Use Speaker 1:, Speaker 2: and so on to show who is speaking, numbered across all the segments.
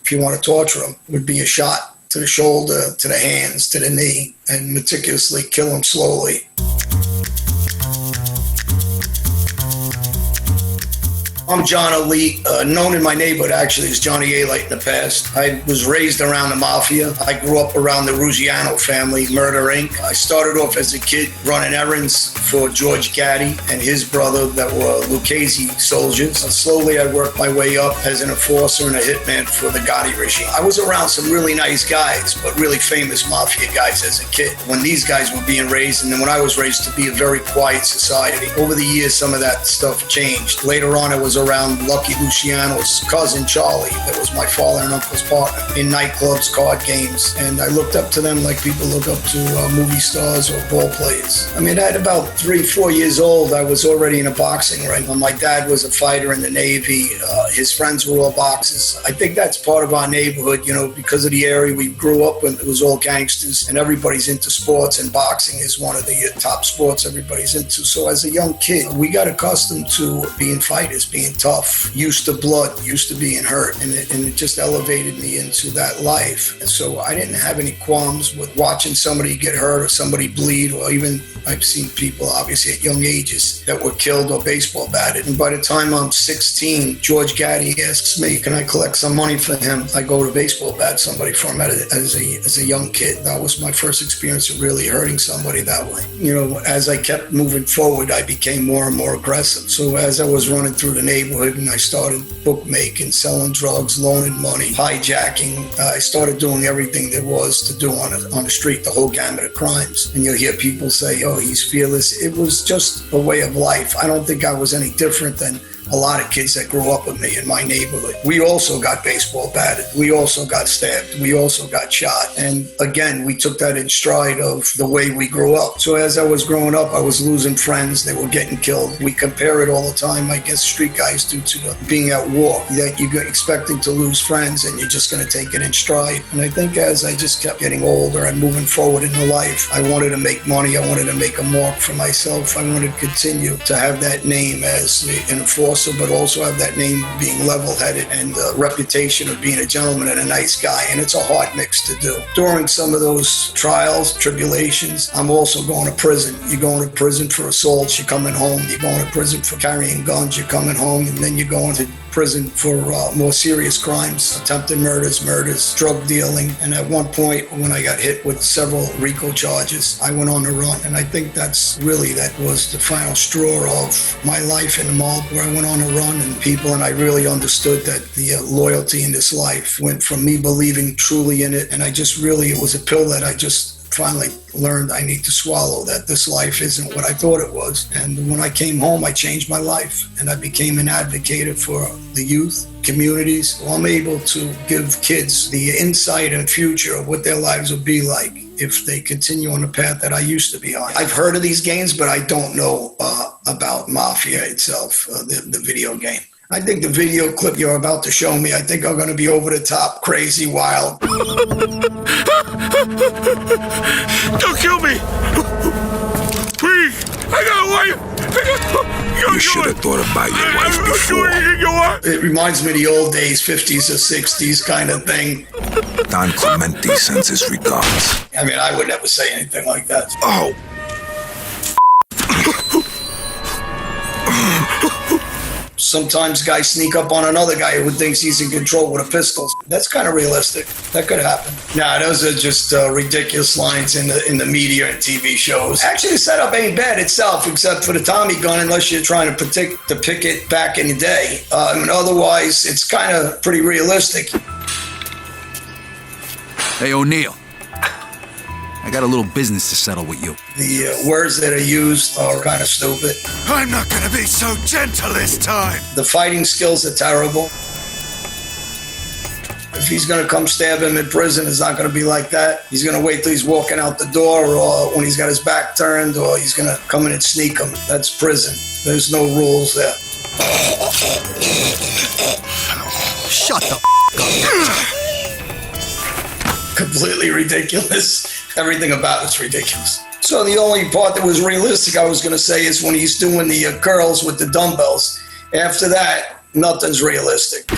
Speaker 1: if you want to torture them, would be a shot to the shoulder, to the hands, to the knee, and meticulously kill them slowly. I'm John Elite, known in my neighborhood actually as Johnny A-Light in the past. I was raised around the Mafia. I grew up around the Ruggiano family, Murder Inc. I started off as a kid running errands for George Gaddy and his brother that were Lucchese soldiers. Slowly I worked my way up as an enforcer and a hitman for the Gotti regime. I was around some really nice guys, but really famous Mafia guys as a kid when these guys were being raised, and then when I was raised to be a very quiet society. Over the years, some of that stuff changed. Later on, I was around Lucky Luciano's cousin Charlie, that was my father and uncle's partner, in nightclubs, card games, and I looked up to them like people look up to movie stars or ball players. I mean, at about 3-4 years old, I was already in a boxing ring. My dad was a fighter in the Navy. His friends were all boxers. I think that's part of our neighborhood, you know, because of the area we grew up in. It was all gangsters, and everybody's into sports, and boxing is one of the top sports everybody's into. So as a young kid, we got accustomed to being fighters, being tough, used to blood, used to being hurt, and it just elevated me into that life. And so I didn't have any qualms with watching somebody get hurt or somebody bleed, or even I've seen people obviously at young ages that were killed or baseball batted. And by the time I'm 16, George Gaddy asks me, can I collect some money for him? I go to baseball bat somebody for him as a young kid. That was my first experience of really hurting somebody that way. You know, as I kept moving forward, I became more and more aggressive. So as I was running through the neighborhood and I started bookmaking, selling drugs, loaning money, hijacking, I started doing everything there was to do on the street, the whole gamut of crimes. And you'll hear people say, oh, he's fearless. It was just a way of life. I don't think I was any different than a lot of kids that grew up with me in my neighborhood. We also got baseball batted. We also got stabbed. We also got shot. And again, we took that in stride of the way we grew up. So as I was growing up, I was losing friends. They were getting killed. We compare it all the time, I guess street guys do, to being at war, that you're expecting to lose friends and you're just going to take it in stride. And I think as I just kept getting older and moving forward in life, I wanted to make money. I wanted to make a mark for myself. I wanted to continue to have that name as an enforcer, but also have that name being level-headed and the reputation of being a gentleman and a nice guy. And it's a hard mix to do. During some of those trials, tribulations, I'm also going to prison. You're going to prison for assaults, you're coming home. You're going to prison for carrying guns, you're coming home. And then you're going to prison for more serious crimes, attempted murders, drug dealing. And at one point, when I got hit with several RICO charges, I went on the run. And I think that was the final straw of my life in the mob, where I went on a run and people, and I really understood that the loyalty in this life went from me believing truly in it. And it was a pill that I just finally learned I need to swallow, that this life isn't what I thought it was. And when I came home, I changed my life and I became an advocate for the youth, communities. So I'm able to give kids the insight and future of what their lives will be like if they continue on the path that I used to be on. I've heard of these games, but I don't know about Mafia itself, the video game. I think the video clip you're about to show me, I think I'm going to be over the top, crazy, wild.
Speaker 2: Don't kill me! Please! I got a wife! You should have thought about your wife before.
Speaker 1: It reminds me of the old days, 50s or 60s kind of thing.
Speaker 2: Don Clemente sends his regards.
Speaker 1: I mean, I would never say anything like that.
Speaker 2: Oh!
Speaker 1: Sometimes guys sneak up on another guy who thinks he's in control with a pistol. That's kind of realistic. That could happen. Nah, those are just ridiculous lines in the media and TV shows. Actually, the setup ain't bad itself, except for the Tommy gun, unless you're trying to pick it back in the day. Otherwise, it's kind of pretty realistic.
Speaker 3: Hey, O'Neill. I got a little business to settle with you.
Speaker 1: The words that are used are kind of stupid.
Speaker 2: I'm not gonna be so gentle this time.
Speaker 1: The fighting skills are terrible. If he's gonna come stab him in prison, it's not gonna be like that. He's gonna wait till he's walking out the door, or when he's got his back turned, or he's gonna come in and sneak him. That's prison. There's no rules there.
Speaker 3: Shut the up.
Speaker 1: Completely ridiculous. Everything about it's ridiculous. So the only part that was realistic, I was going to say, is when he's doing the curls with the dumbbells. After that, nothing's realistic.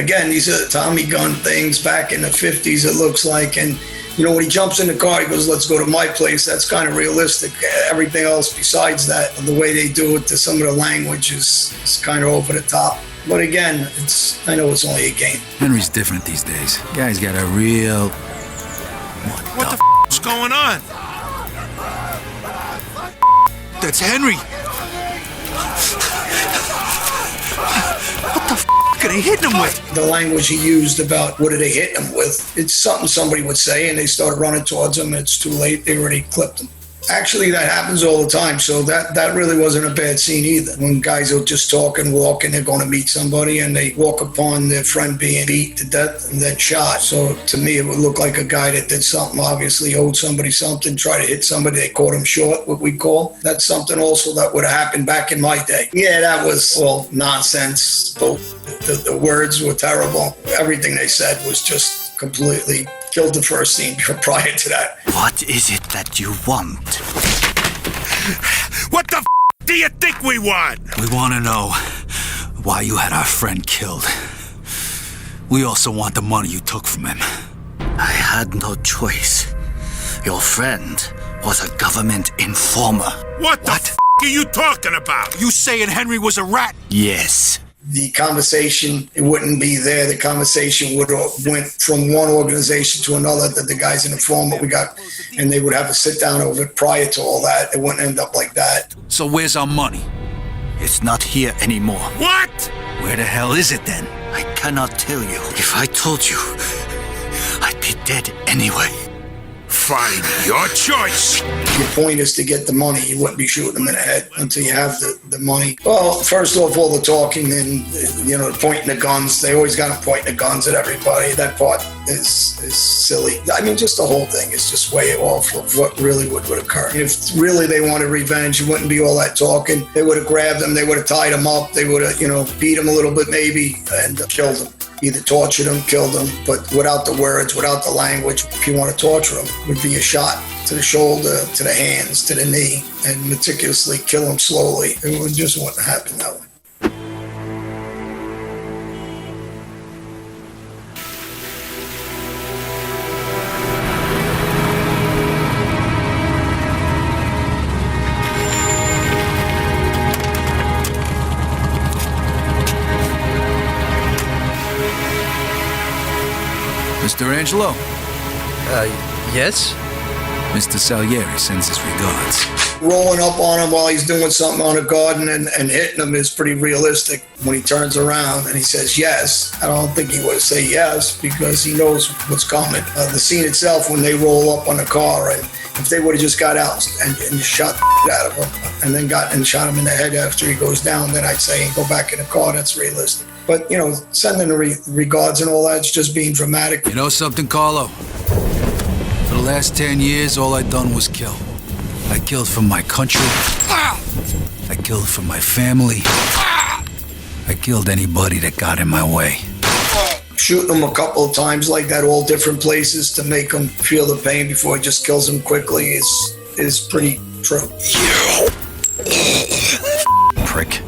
Speaker 1: Again, these are Tommy gun things back in the 50s, it looks like. And, when he jumps in the car, he goes, let's go to my place. That's kind of realistic. Everything else besides that, the way they do it, some of the language is kind of over the top. But again, I know it's only a game.
Speaker 3: Henry's different these days. Guy's got a real...
Speaker 2: What the f***'s going on?
Speaker 3: That's Henry! What the f*** are they hitting him with?
Speaker 1: The language he used about what are they hitting him with, it's something somebody would say, and they started running towards him, and it's too late. They already clipped him. Actually, that happens all the time, so that really wasn't a bad scene either. When guys will just talk and walk, and they're going to meet somebody, and they walk upon their friend being beat to death and then shot. So to me, it would look like a guy that did something, obviously owed somebody something, try to hit somebody, they caught him short, what we call. That's something also that would have happened back in my day. Yeah, that was all nonsense. The words were terrible. Everything they said was just completely killed the first scene prior to that.
Speaker 4: What is it that you want?
Speaker 2: What the f*** do you think we want?
Speaker 3: We want to know why you had our friend killed. We also want the money you took from him.
Speaker 4: I had no choice. Your friend was a government informer.
Speaker 2: What the f*** are you talking about?
Speaker 3: You saying Henry was a rat?
Speaker 4: Yes.
Speaker 1: The conversation, it wouldn't be there. The conversation would have went from one organization to another, that the guy's an informant we got, and they would have a sit down over it prior to all that. It wouldn't end up like that.
Speaker 3: So where's our money?
Speaker 4: It's not here anymore.
Speaker 2: What?
Speaker 3: Where the hell is it then?
Speaker 4: I cannot tell you. If I told you, I'd be dead anyway.
Speaker 2: Fine, your choice.
Speaker 1: Your point is to get the money. You wouldn't be shooting them in the head until you have the money. Well, first off, all the talking and, pointing the guns. They always got to point the guns at everybody. That part is silly. I mean, just the whole thing is just way off of what really would occur. If really they wanted revenge, it wouldn't be all that talking. They would have grabbed him. They would have tied him up. They would have, beat him a little bit maybe and killed him. Either tortured him, killed him, but without the words, without the language. If you want to torture him, it would be a shot to the shoulder, to the hands, to the knee, and meticulously kill him slowly. It just wouldn't happen that way.
Speaker 3: Mr. Angelo?
Speaker 5: Yes?
Speaker 3: Mr. Salieri sends his regards.
Speaker 1: Rolling up on him while he's doing something on a garden and hitting him is pretty realistic. When he turns around and he says yes, I don't think he would say yes because he knows what's coming. The scene itself, when they roll up on the car, and if they would have just got out and shot the out of him and then got and shot him in the head after he goes down, then I'd say go back in the car. That's realistic. But, sending the regards and all that, it's just being dramatic.
Speaker 3: You know something, Carlo? For the last 10 years, all I've done was kill. I killed for my country. I killed for my family. I killed anybody that got in my way.
Speaker 1: Shooting them a couple of times like that, all different places to make them feel the pain before he just kills them quickly is pretty true.
Speaker 3: Prick.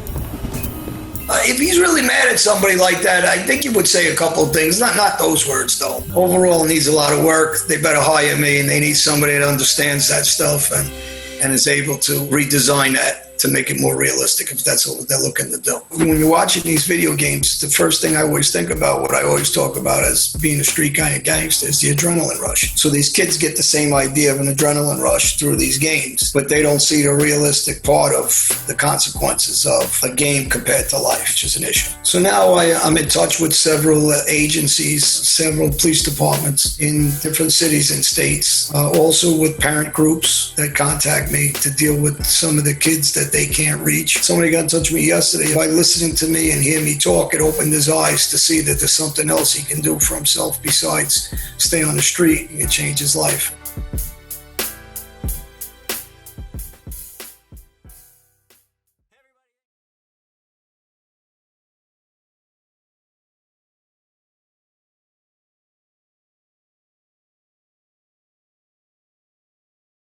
Speaker 1: If he's really mad at somebody like that, I think he would say a couple of things. Not those words, though. Overall, it needs a lot of work. They better hire me, and they need somebody that understands that stuff and is able to redesign that to make it more realistic if that's what they're looking to do. When you're watching these video games, the first thing I always think about, what I always talk about as being a street guy and gangster, is the adrenaline rush. So these kids get the same idea of an adrenaline rush through these games, but they don't see the realistic part of the consequences of a game compared to life, which is an issue. So now I'm in touch with several agencies, several police departments in different cities and states, also with parent groups that contact me to deal with some of the kids that they can't reach. Somebody got in touch with me yesterday. By listening to me and hear me talk, it opened his eyes to see that there's something else he can do for himself besides stay on the street and change his life.